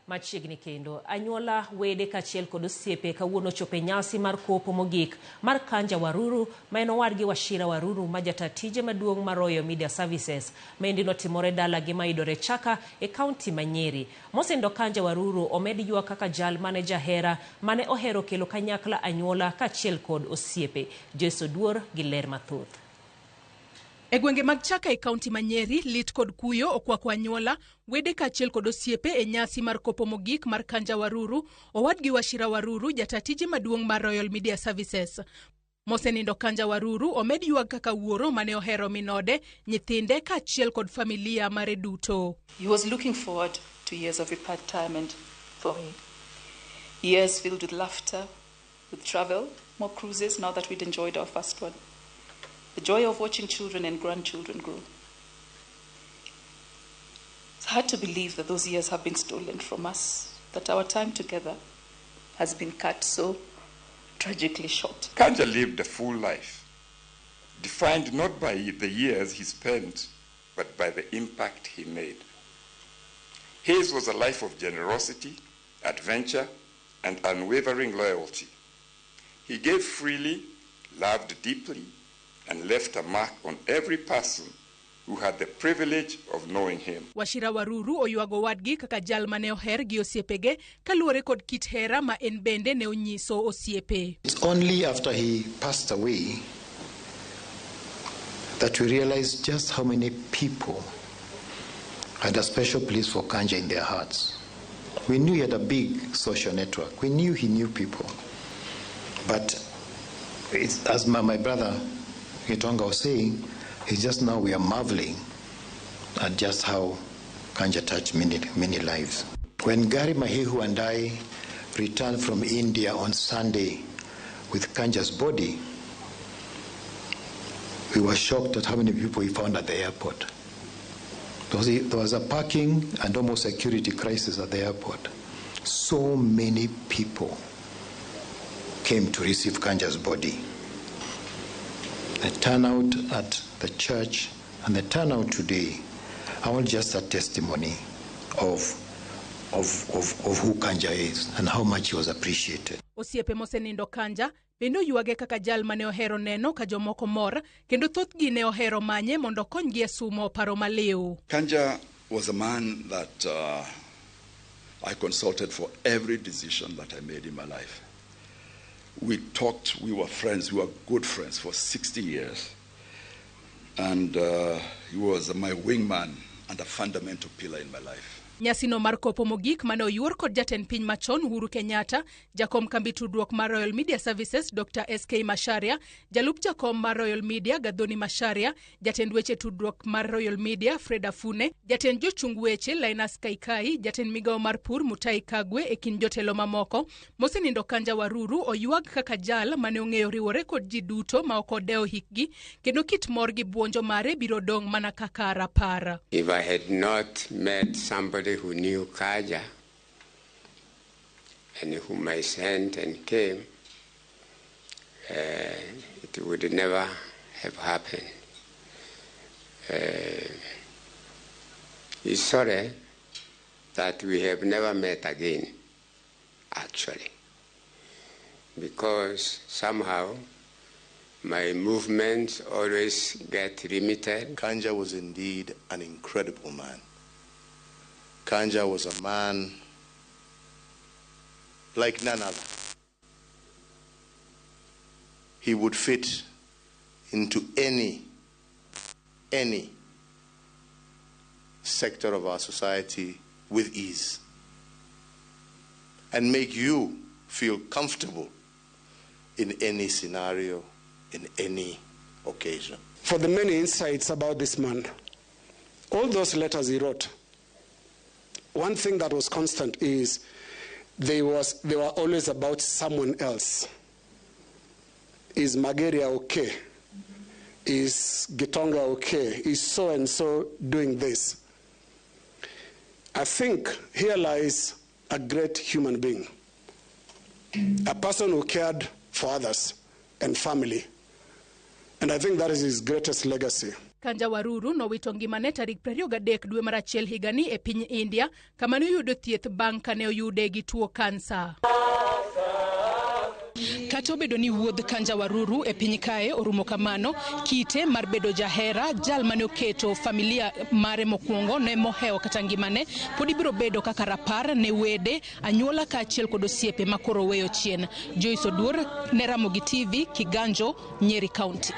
Machiegni kendo anyuola wede kachiel kod osiepe kawuono chope nyasi mar kopo mogik mar Kanja Waruru ma en owadgi Wachira Waruru ma jata tije maduong' mar Royal Media Services mendi notimore dalagi maidore Chaka e kaunti ma Nyeri. Mosenindo Kanja Waruru omed yua kaka jal mane jahera mane ohero kelo kanyakla anyuola kachiel kod osiepe. Jeso Duor gi ler mathoth. E gwenge mag Chaka e kaunti ma Nyeri, lit kod kuyo okwako anyuola wede kachiel kod osiepe e nyasi mar kopo mogik mar Kanja Waruru, owadgi Wachira Waruru, jata tije maduong' mar Royal Media Services. Mosenindo Kanja Waruru omed yuag kaka wuoro mane ohero minode, nyithinde kachiel kod familia mare duto. He was looking forward to years of retirement for me. Years filled with laughter, with travel, more cruises now that we'd enjoyed our first one. The joy of watching children and grandchildren grow. It's hard to believe that those years have been stolen from us, that our time together has been cut so tragically short. Kanja lived a full life, defined not by the years he spent, but by the impact he made. His was a life of generosity, adventure, and unwavering loyalty. He gave freely, loved deeply, and left a mark on every person who had the privilege of knowing him. Wachira Waruru oyuago wadgi kaka jal mane oher gi osiepege kaluore kod kit hera ma en bende ne onyiso osiepe. It's only after he passed away that we realized just how many people had a special place for Kanja in their hearts. We knew he had a big social network. We knew he knew people. But it's, as my brother Gitonga was saying, it's just now we are marveling at just how Kanja touched many lives. When Gary Mahehu and I returned from India on Sunday with Kanja's body, we were shocked at how many people we found at the airport. There was a parking and almost security crisis at the airport. So many people came to receive Kanja's body. The turnout at the church and the turnout today are all just a testimony of who Kanja is and how much he was appreciated. Osiepe mosenindo Kanja bendo yuage kaka jal mane ohero neno ka jomoko mor kendo thothgi ne ohero manye mondo konygi sumo paro maliw. Kanja was a man that I consulted for every decision that I made in my life. We talked, we were friends, we were good friends for 60 years. And he was my wingman and a fundamental pillar in my life. Nyasino mar kopo mogik mane oyuor kod jatend piny machon Uhuru Kenyatta, jakom kambi tudruok mar Royal Media Services Dr. SK Masharia, jalup jakom mar Royal Media Gadhoni Masharia, jatend weche tudruok mar Royal Media Fred Afune, jatend jochung weche Linus Kaikai, jatend migao mar pur Mutai Kagwe e kin jotelo mamoko. Mosenindo Kanja Waruru oyuag kaka jal mane ong'eyo riwore kod ji duto ma ok odewo hikgi kendo kit mor gi buonjo mare biro dong mana kaka rapar. If I had not met somebody who knew Kanja and whom I sent and came, it would never have happened. He's sorry that we have never met again, actually, because somehow my movements always get limited. Kanja was indeed an incredible man. Kanja was a man like none other. He would fit into any sector of our society with ease and make you feel comfortable in any scenario, in any occasion. For the many insights about this man, all those letters he wrote, one thing that was constant is they were always about someone else. Is Mageria okay? Is Gitonga okay? Is so-and-so doing this? I think here lies a great human being, a person who cared for others and family. And I think that is his greatest legacy. Kanja Waruru nowito ngimane tarik 23 dwe mar achiel higani e piny India, kama noyudo thieth bang' kane oyude gi tuo kansa. Kata obedo ni wuodh Kanja Waruru e piny kae orumo kamano, kite mar bedo jahera, jal mane oketo familia mare mokwongo ne moheo kata ngimane, pod ibiro bedo kaka rapar ne wede, anyuola kaachiel kod osiepe makoro weyo chien. Joyce Oduor ne Ramogi TV, Kiganjo, Nyeri County.